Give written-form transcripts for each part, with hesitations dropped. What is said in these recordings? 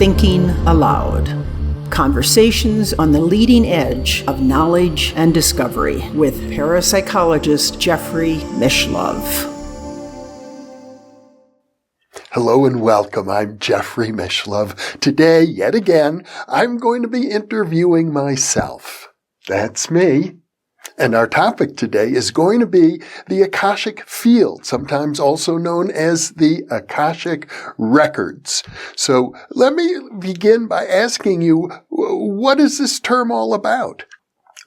Thinking Aloud. Conversations on the leading edge of knowledge and discovery with parapsychologist Jeffrey Mishlove. Hello and welcome. I'm Jeffrey Mishlove. Today, yet again, I'm going to be interviewing myself. That's me. And our topic today is going to be the Akashic Field, sometimes also known as the Akashic Records. So let me begin by asking you, what is this term all about?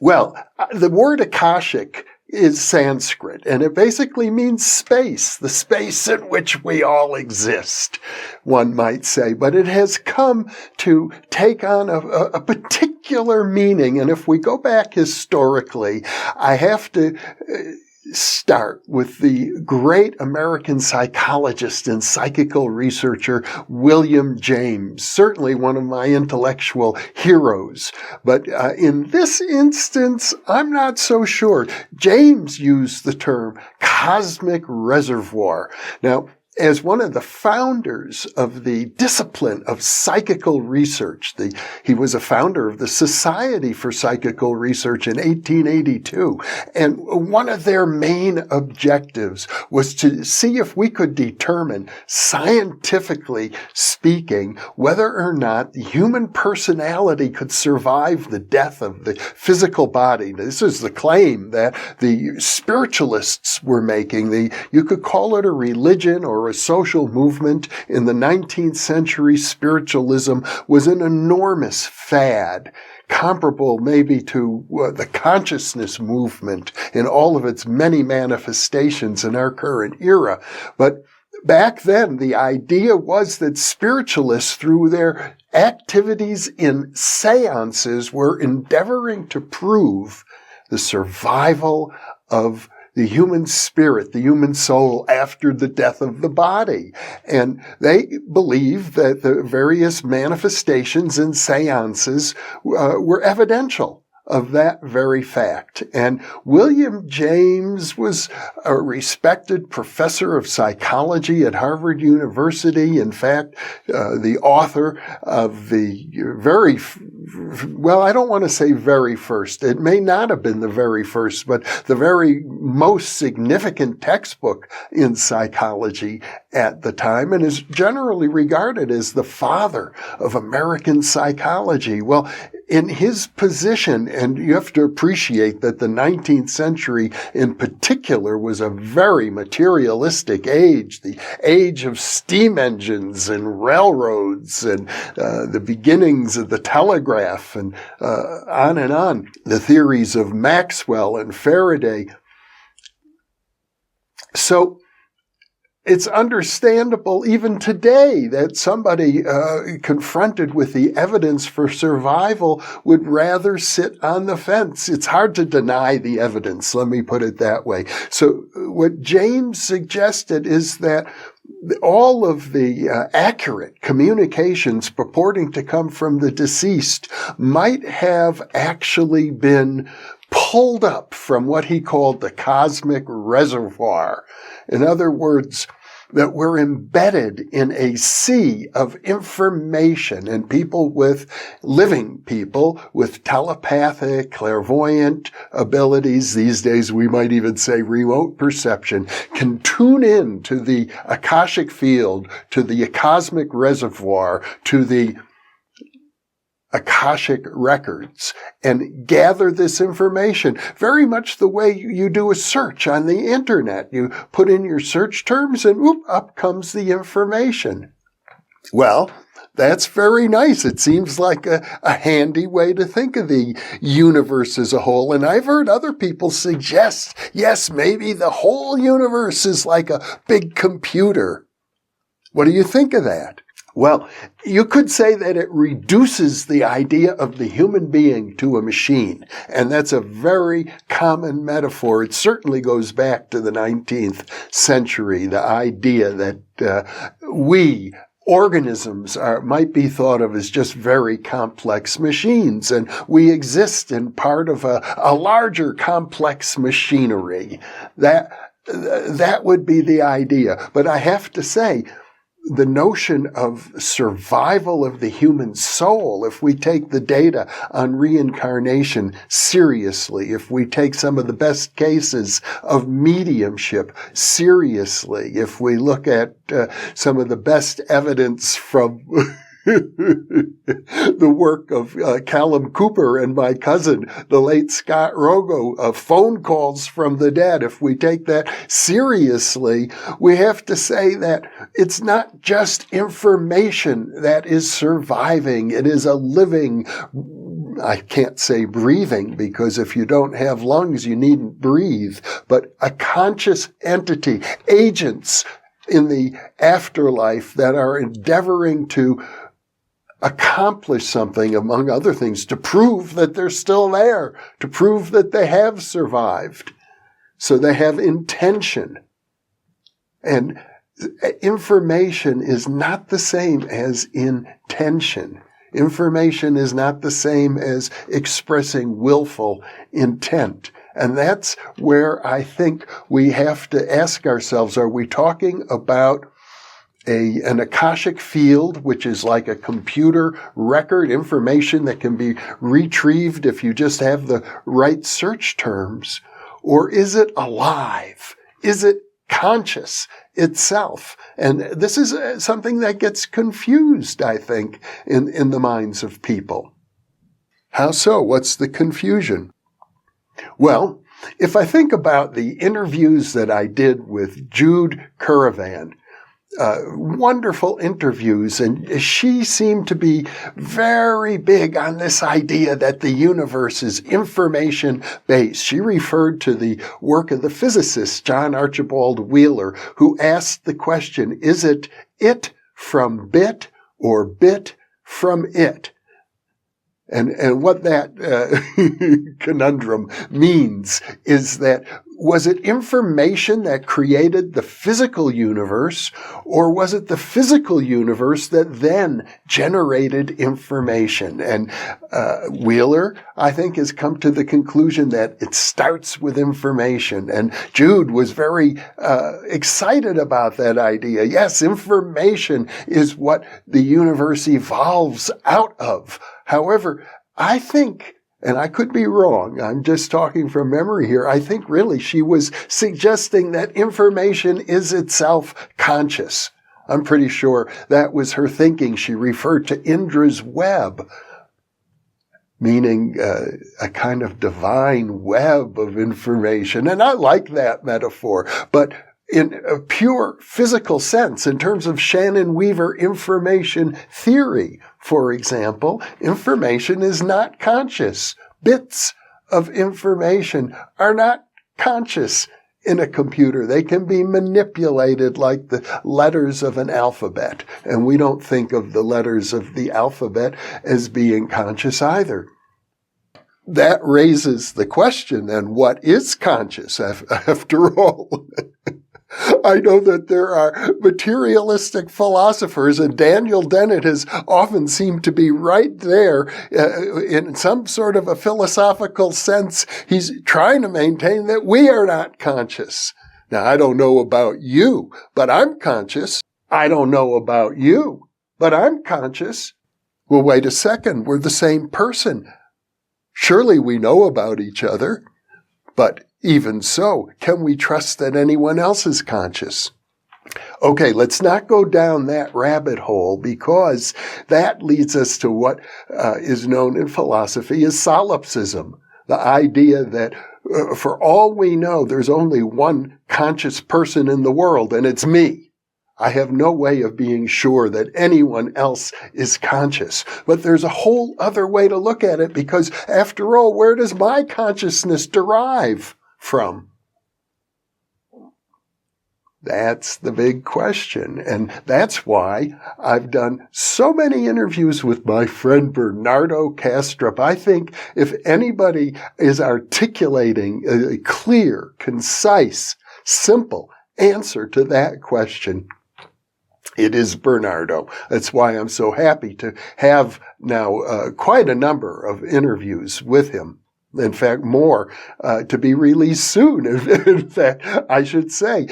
Well, the word Akashic is Sanskrit, and it basically means space, the space in which we all exist, one might say. But it has come to take on a particular meaning, and if we go back historically, I have to start with the great American psychologist and psychical researcher William James, certainly one of my intellectual heroes. But in this instance, I'm not so sure. James used the term cosmic reservoir. Now, as one of the founders of the discipline of psychical research, he was a founder of the Society for Psychical Research in 1882. And one of their main objectives was to see if we could determine, scientifically speaking, whether or not the human personality could survive the death of the physical body. This is the claim that the spiritualists were making. You could call it a religion or a social movement. In the 19th century, spiritualism was an enormous fad, comparable maybe to the consciousness movement in all of its many manifestations in our current era. But back then, the idea was that spiritualists, through their activities in seances, were endeavoring to prove the survival of the human spirit, the human soul, after the death of the body. And they believed that the various manifestations in seances were evidential of that very fact. And William James was a respected professor of psychology at Harvard University. In fact, the author of the I don't want to say very first. It may not have been the very first, but the very most significant textbook in psychology at the time, and is generally regarded as the father of American psychology. Well, in his position, and you have to appreciate that the 19th century in particular was a very materialistic age, the age of steam engines and railroads and the beginnings of the telegraph and on and on, the theories of Maxwell and Faraday. So it's understandable even today that somebody confronted with the evidence for survival would rather sit on the fence. It's hard to deny the evidence, let me put it that way. So what James suggested is that all of the accurate communications purporting to come from the deceased might have actually been pulled up from what he called the cosmic reservoir. In other words, that we're embedded in a sea of information, and living people with telepathic, clairvoyant abilities, these days we might even say remote perception, can tune in to the Akashic Field, to the cosmic reservoir, to the Akashic Records, and gather this information very much the way you do a search on the internet. You put in your search terms and whoop, up comes the information. Well, that's very nice. It seems like a handy way to think of the universe as a whole. And I've heard other people suggest, yes, maybe the whole universe is like a big computer. What do you think of that? Well, you could say that it reduces the idea of the human being to a machine, and that's a very common metaphor. It certainly goes back to the 19th century, the idea that organisms might be thought of as just very complex machines, and we exist in part of a larger complex machinery. That would be the idea. But I have to say, the notion of survival of the human soul, if we take the data on reincarnation seriously, if we take some of the best cases of mediumship seriously, if we look at some of the best evidence from the work of Callum Cooper and my cousin, the late Scott Rogo, phone calls from the dead. If we take that seriously, we have to say that it's not just information that is surviving. It is a living, I can't say breathing, because if you don't have lungs, you needn't breathe, but a conscious entity, agents in the afterlife that are endeavoring to accomplish something, among other things, to prove that they're still there, to prove that they have survived. So they have intention. And information is not the same as intention. Information is not the same as expressing willful intent. And that's where I think we have to ask ourselves, are we talking about an Akashic field, which is like a computer record, information that can be retrieved if you just have the right search terms? Or is it alive? Is it conscious itself? And this is something that gets confused, I think, in the minds of people. How so? What's the confusion? Well, if I think about the interviews that I did with Jude Currivan, wonderful interviews, and she seemed to be very big on this idea that the universe is information-based. She referred to the work of the physicist John Archibald Wheeler, who asked the question, is it from bit or bit from it? And what that conundrum means is that, was it information that created the physical universe, or was it the physical universe that then generated information? And Wheeler, I think, has come to the conclusion that it starts with information. And Jude was very excited about that idea. Yes, information is what the universe evolves out of. However, I think, and I could be wrong, I'm just talking from memory here, I think really she was suggesting that information is itself conscious. I'm pretty sure that was her thinking. She referred to Indra's web, meaning a kind of divine web of information. And I like that metaphor, but in a pure physical sense, in terms of Shannon Weaver information theory, for example, information is not conscious. Bits of information are not conscious in a computer. They can be manipulated like the letters of an alphabet, and we don't think of the letters of the alphabet as being conscious either. That raises the question, then, what is conscious after all? I know that there are materialistic philosophers, and Daniel Dennett has often seemed to be right there in some sort of a philosophical sense. He's trying to maintain that we are not conscious. Now, I don't know about you, but I'm conscious. I don't know about you, but I'm conscious. Well, wait a second. We're the same person. Surely we know about each other, but even so, can we trust that anyone else is conscious? Okay, let's not go down that rabbit hole, because that leads us to what is known in philosophy as solipsism, the idea that for all we know, there's only one conscious person in the world, and it's me. I have no way of being sure that anyone else is conscious. But there's a whole other way to look at it, because after all, where does my consciousness derive from? That's the big question. And that's why I've done so many interviews with my friend Bernardo Kastrup. I think if anybody is articulating a clear, concise, simple answer to that question, it is Bernardo. That's why I'm so happy to have now quite a number of interviews with him. In fact, more to be released soon. In fact, I should say,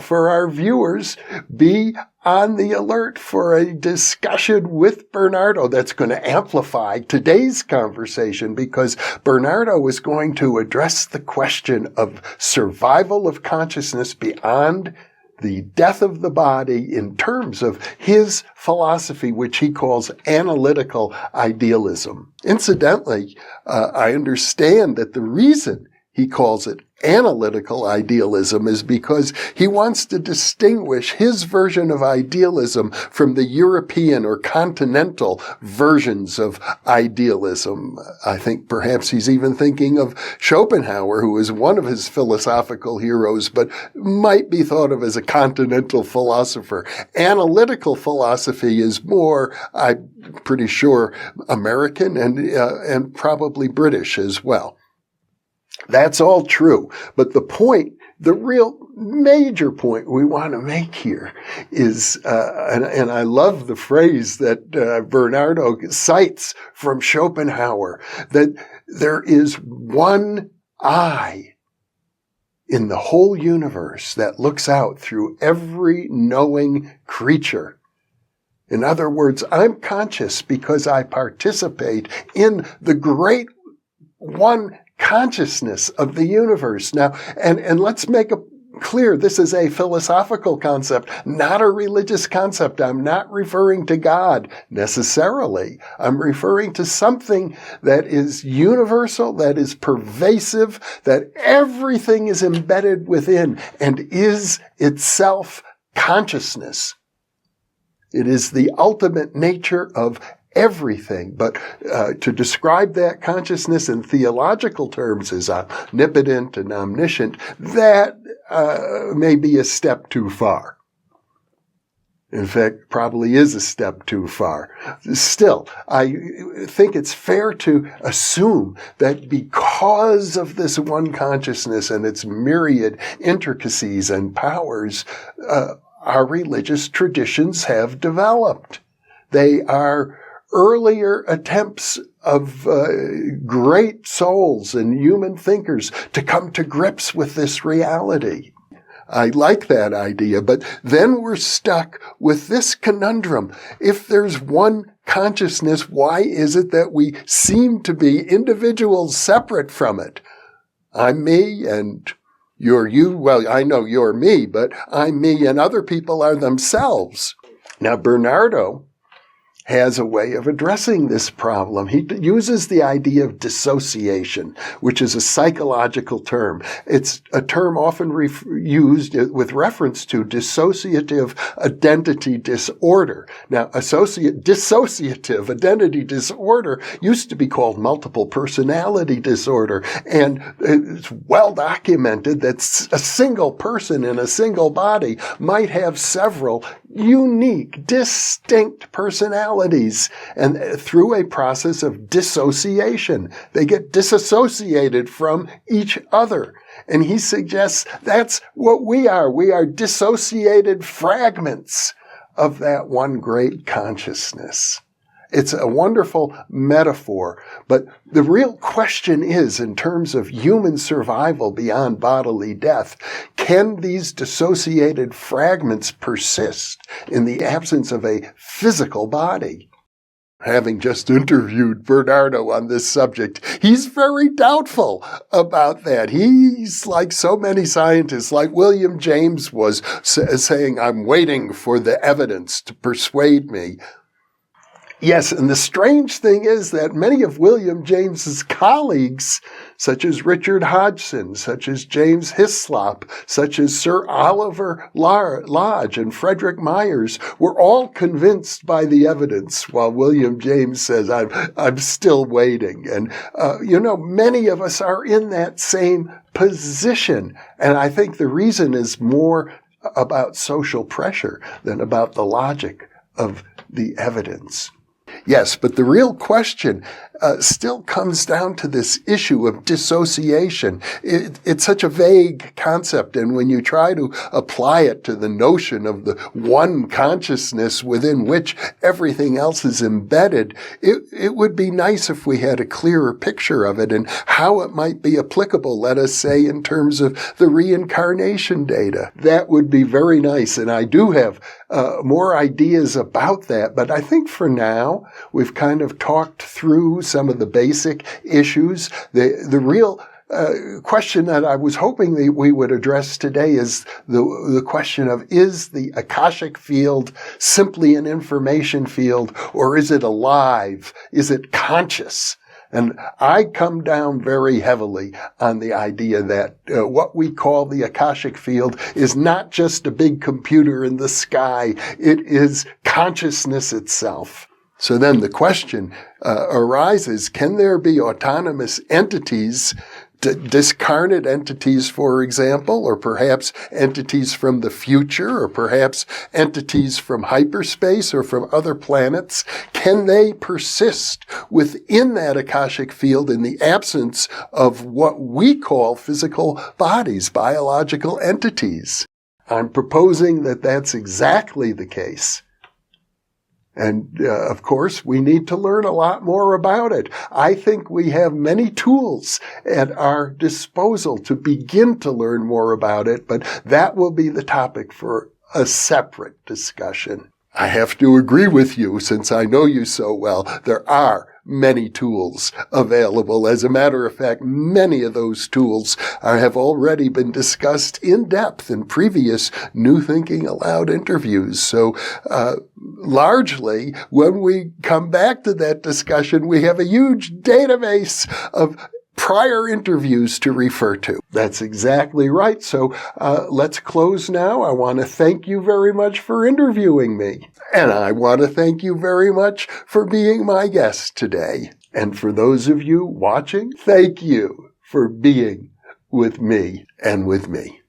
for our viewers, be on the alert for a discussion with Bernardo that's going to amplify today's conversation, because Bernardo is going to address the question of survival of consciousness beyond the death of the body in terms of his philosophy, which he calls analytical idealism. Incidentally, I understand that the reason he calls it analytical idealism is because he wants to distinguish his version of idealism from the European or continental versions of idealism. I think perhaps he's even thinking of Schopenhauer, who is one of his philosophical heroes, but might be thought of as a continental philosopher. Analytical philosophy is more, I'm pretty sure, American and probably British as well. That's all true. But the real major point we want to make here is, and I love the phrase that Bernardo cites from Schopenhauer, that there is one eye in the whole universe that looks out through every knowing creature. In other words, I'm conscious because I participate in the great one consciousness of the universe. Now, and let's make it clear, this is a philosophical concept, not a religious concept. I'm not referring to God necessarily. I'm referring to something that is universal, that is pervasive, that everything is embedded within and is itself consciousness. It is the ultimate nature of everything. But to describe that consciousness in theological terms as omnipotent and omniscient, that may be a step too far. In fact, probably is a step too far. Still, I think it's fair to assume that because of this one consciousness and its myriad intricacies and powers, our religious traditions have developed. They are earlier attempts of great souls and human thinkers to come to grips with this reality. I like that idea, but then we're stuck with this conundrum. If there's one consciousness, why is it that we seem to be individuals separate from it? I'm me and you're you. Well, I know you're me, but I'm me and other people are themselves. Now, Bernardo has a way of addressing this problem. He uses the idea of dissociation, which is a psychological term. It's a term often used with reference to dissociative identity disorder. Now, dissociative identity disorder used to be called multiple personality disorder, and it's well documented that a single person in a single body might have several unique, distinct personalities, and through a process of dissociation, they get disassociated from each other. And he suggests that's what we are. We are dissociated fragments of that one great consciousness. It's a wonderful metaphor, but the real question is, in terms of human survival beyond bodily death, can these dissociated fragments persist in the absence of a physical body? Having just interviewed Bernardo on this subject, he's very doubtful about that. He's like so many scientists, like William James was saying, I'm waiting for the evidence to persuade me. Yes, and the strange thing is that many of William James's colleagues, such as Richard Hodgson, such as James Hislop, such as Sir Oliver Lodge and Frederick Myers, were all convinced by the evidence, while William James says, I'm still waiting. And, many of us are in that same position. And I think the reason is more about social pressure than about the logic of the evidence. Yes, but the real question still comes down to this issue of dissociation. It's such a vague concept, and when you try to apply it to the notion of the one consciousness within which everything else is embedded, it would be nice if we had a clearer picture of it and how it might be applicable, let us say, in terms of the reincarnation data. That would be very nice, and I do have more ideas about that, but I think for now we've kind of talked through some of the basic issues. The real question that I was hoping that we would address today is the question of, is the Akashic Field simply an information field, or is it alive? Is it conscious? And I come down very heavily on the idea that what we call the Akashic Field is not just a big computer in the sky. It is consciousness itself. So then the question arises, can there be autonomous entities, discarnate entities, for example, or perhaps entities from the future, or perhaps entities from hyperspace or from other planets? Can they persist within that Akashic Field in the absence of what we call physical bodies, biological entities? I'm proposing that that's exactly the case. And, of course, we need to learn a lot more about it. I think we have many tools at our disposal to begin to learn more about it, but that will be the topic for a separate discussion. I have to agree with you, since I know you so well. There are many tools available. As a matter of fact, many of those tools have already been discussed in depth in previous New Thinking Aloud interviews. So largely, when we come back to that discussion, we have a huge database of prior interviews to refer to. That's exactly right. So let's close now. I want to thank you very much for interviewing me. And I want to thank you very much for being my guest today. And for those of you watching, thank you for being with me and with me.